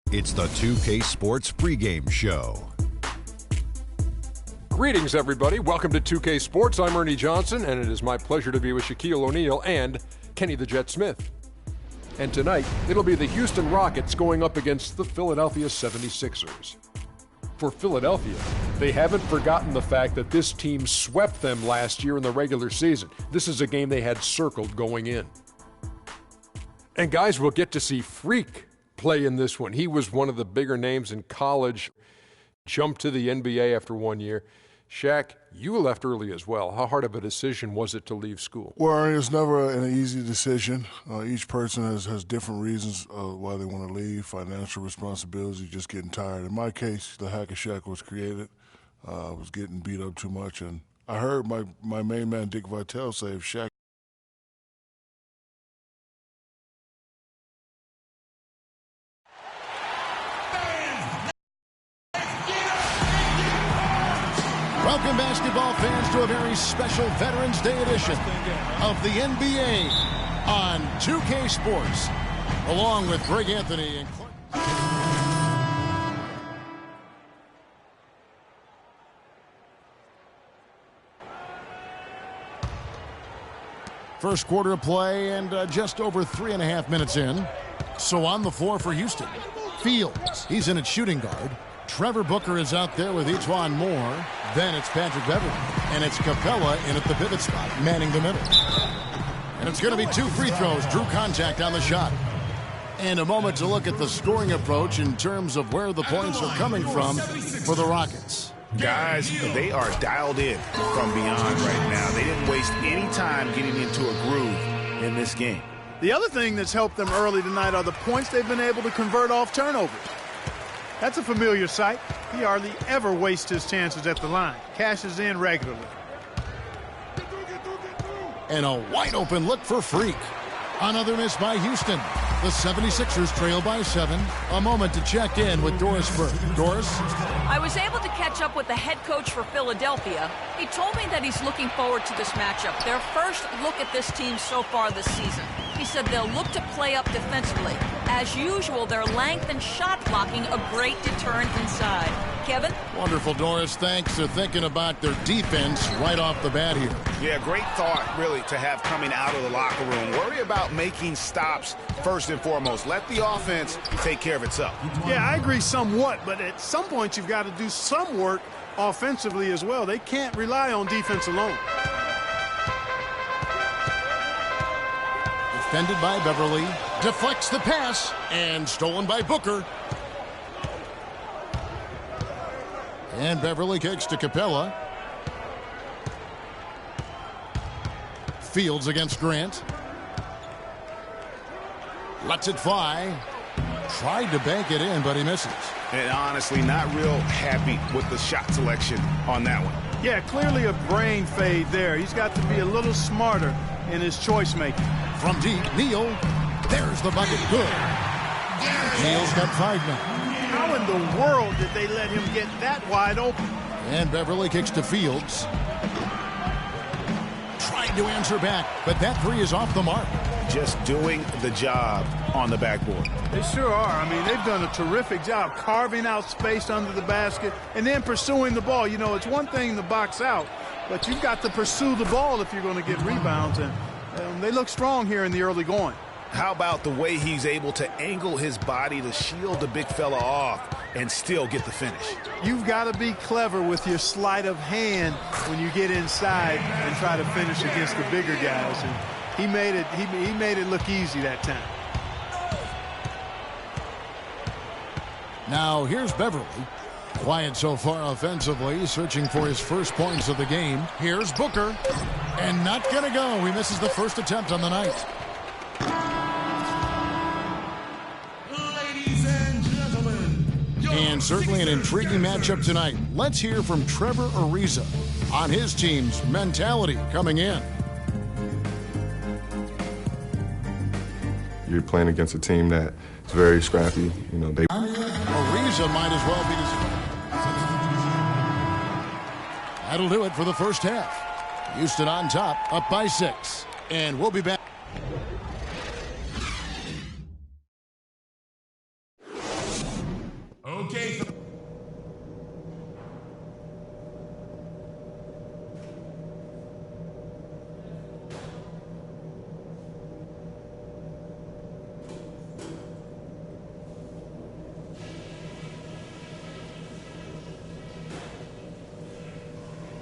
It's the 2K Sports pregame show. Greetings, everybody. Welcome to 2K Sports. I'm Ernie Johnson, and it is my pleasure to be with Shaquille O'Neal and Kenny the Jet Smith. And tonight, it'll be the Houston Rockets going up against the Philadelphia 76ers. For Philadelphia, they haven't forgotten the fact that this team swept them last year in the regular season. This is a game they had circled going in. And guys, we'll get to see Freak play in this one. He was one of the bigger names in college, jumped to the NBA after 1 year. Shaq, you left early as well. How hard of a decision was it to leave school? Well, it's never an easy decision. Each person has different reasons why they want to leave. Financial responsibility, just getting tired. In my case, the hack of Shaq was created. I was getting beat up too much, and I heard my main man Dick Vitale say if Shaq Welcome, basketball fans, to a very special Veterans Day edition of the NBA on 2K Sports, along with Greg Anthony and Clark. First quarter of play and just over 3.5 minutes in. So on the floor for Houston, Fields. He's in at shooting guard. Trevor Booker is out there with E'Twaun Moore. Then it's Patrick Beverley. And it's Capella in at the pivot spot, manning the middle. And it's going to be 2 free throws. Drew contact on the shot. And a moment to look at the scoring approach in terms of where the points are coming from for the Rockets. Guys, they are dialed in from beyond right now. They didn't waste any time getting into a groove in this game. The other thing that's helped them early tonight are the points they've been able to convert off turnovers. That's a familiar sight. He hardly ever wastes his chances at the line. Cashes in regularly. And a wide-open look for Freak. Another miss by Houston. The 76ers trail by 7. A moment to check in with Doris Burke. Doris? I was able to catch up with the head coach for Philadelphia. He told me that he's looking forward to this matchup. Their first look at this team so far this season. He said they'll look to play up defensively. As usual, their length and shot blocking a great deterrent inside. Kevin? Wonderful, Doris. Thanks for thinking about their defense right off the bat here. Yeah, great thought, really, to have coming out of the locker room. Worry about making stops first and foremost. Let the offense take care of itself. Yeah, I agree somewhat, but at some point you've got to do some work offensively as well. They can't rely on defense alone. Defended by Beverley. Deflects the pass. And stolen by Booker. And Beverley kicks to Capella. Fields against Grant. Lets it fly. Tried to bank it in, but he misses. And honestly, not real happy with the shot selection on that one. Yeah, clearly a brain fade there. He's got to be a little smarter in his choice making. From deep, Neal. There's the bucket. Good. Neal's got 5 now. How in the world did they let him get that wide open? And Beverley kicks to Fields. Trying to answer back, but that 3 is off the mark. Just doing the job on the backboard. They sure are. I mean, they've done a terrific job carving out space under the basket and then pursuing the ball. You know, it's one thing to box out, but you've got to pursue the ball if you're going to get rebounds. And they look strong here in the early going. How about the way he's able to angle his body to shield the big fella off and still get the finish? You've got to be clever with your sleight of hand when you get inside and try to finish against the bigger guys. And he made it look easy that time. Now here's Beverley. Quiet so far offensively, searching for his first points of the game. Here's Booker. And not going to go. He misses the first attempt on the night. And certainly an intriguing matchup tonight. Let's hear from Trevor Ariza on his team's mentality coming in. You're playing against a team that is very scrappy. You know, Ariza might as well be That'll do it for the first half. Houston on top, up by 6. And we'll be back.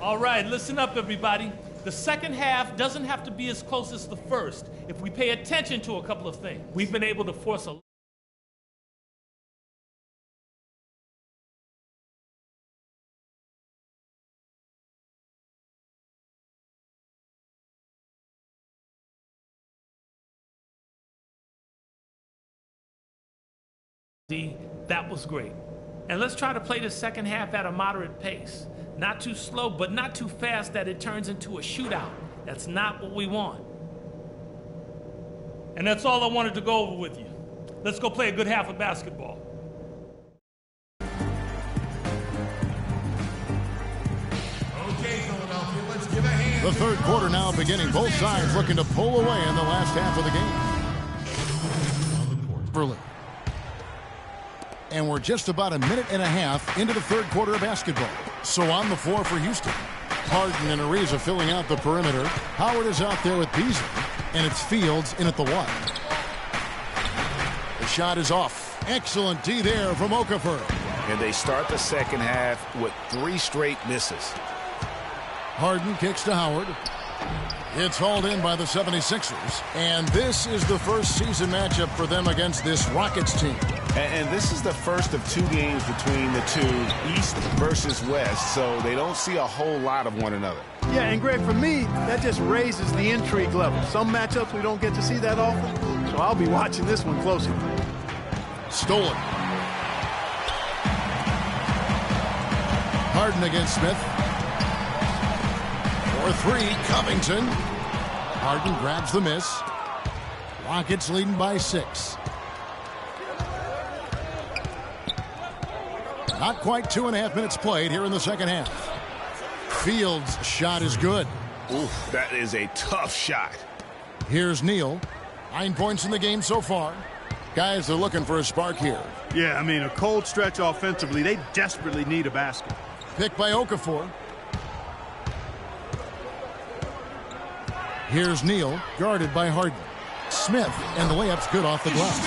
All right, listen up, everybody. The second half doesn't have to be as close as the first if we pay attention to a couple of things. We've been able to force a that was great. And let's try to play the second half at a moderate pace. Not too slow, but not too fast that it turns into a shootout. That's not what we want. And that's all I wanted to go over with you. Let's go play a good half of basketball. Okay, Philadelphia, let's give a hand. The third quarter now beginning. Both sides looking to pull away in the last half of the game. On the court, Berlin. And we're just about a minute and a half into the third quarter of basketball. So on the floor for Houston, Harden and Ariza filling out the perimeter. Howard is out there with Beasley, and it's Fields in at the one. The shot is off. Excellent D there from Okafor. And they start the second half with 3 straight misses. Harden kicks to Howard. It's hauled in by the 76ers. And this is the first season matchup for them against this Rockets team. And this is the first of 2 games between the two, East versus West, so they don't see a whole lot of one another. Yeah, and Greg, for me, that just raises the intrigue level. Some matchups we don't get to see that often, so I'll be watching this one closely. Stolen. Harden against Smith. For 3, Covington. Harden grabs the miss. Rockets leading by 6. Not quite 2.5 minutes played here in the second half. Fields' shot is good. Ooh, that is a tough shot. Here's Neal. 9 points in the game so far. Guys are looking for a spark here. Yeah, I mean, a cold stretch offensively. They desperately need a basket. Picked by Okafor. Here's Neal, guarded by Harden. Smith, and the layup's good off the glass.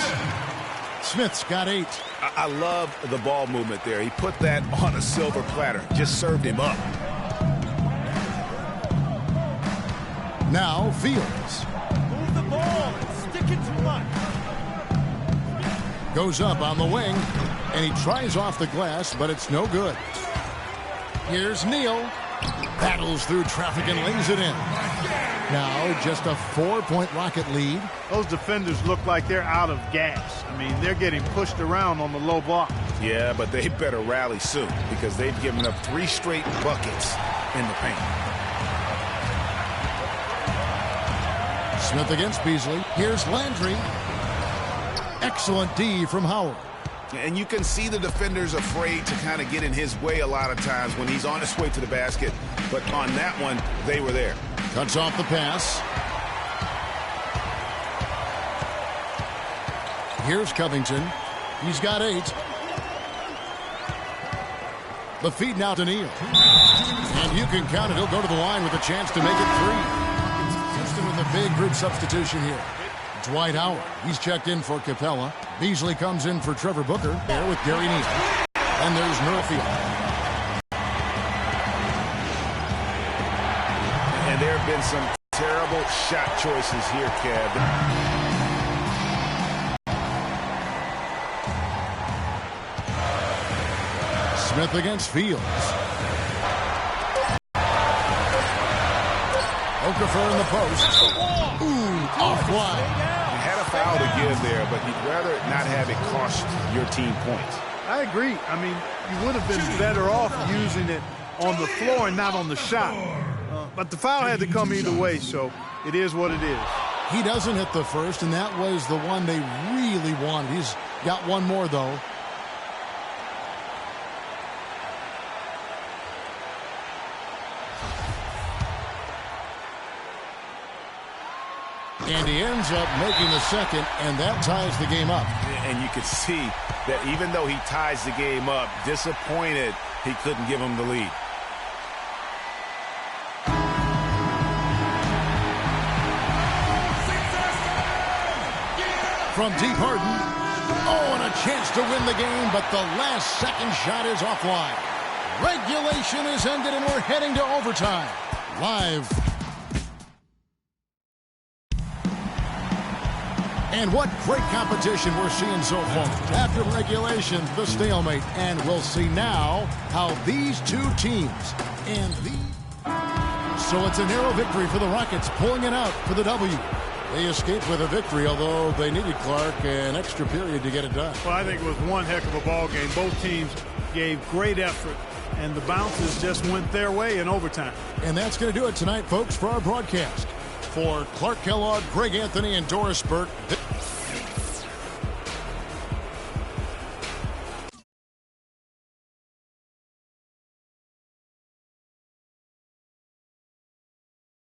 Smith's got 8. I love the ball movement there. He put that on a silver platter. Just served him up. Now Fields. Move the ball and stick it to one. Goes up on the wing, and he tries off the glass, but it's no good. Here's Neal. Battles through traffic and lays it in. Now just a 4-point Rocket lead. Those defenders look like they're out of gas. I mean, they're getting pushed around on the low block. Yeah, but they better rally soon because they've given up 3 straight buckets in the paint. Smith against Beasley. Here's Landry. Excellent D from Howard. And you can see the defenders afraid to kind of get in his way a lot of times when he's on his way to the basket. But on that one, they were there. Cuts off the pass. Here's Covington. He's got 8. The feed now to Neal. And you can count it. He'll go to the line with a chance to make it 3. Houston with a big group substitution here. Dwight Howard. He's checked in for Capella. Beasley comes in for Trevor Booker. There with Gary Neal. And there's Murfield. And there have been some terrible shot choices here, Kev. Smith against Fields. Okafor in the post. Ooh, offline. He had a foul to give there, but he'd rather not have it cost your team points. I agree. I mean, you would have been better off using it on the floor and not on the shot. But the foul had to come either way, so it is what it is. He doesn't hit the first, and that was the one they really wanted. He's got one more, though. And he ends up making the second, and that ties the game up. And you could see that even though he ties the game up, disappointed he couldn't give him the lead. From deep, Harden. Oh, and a chance to win the game, but the last second shot is offline. Regulation is ended, and we're heading to overtime. Live. And what great competition we're seeing so far. After regulation, the stalemate. And we'll see now how these two teams and So it's a narrow victory for the Rockets, pulling it out for the W. They escaped with a victory, although they needed, Clark, an extra period to get it done. Well, I think it was one heck of a ball game. Both teams gave great effort, and the bounces just went their way in overtime. And that's going to do it tonight, folks, for our broadcast. For Clark Kellogg, Greg Anthony, and Doris Burke.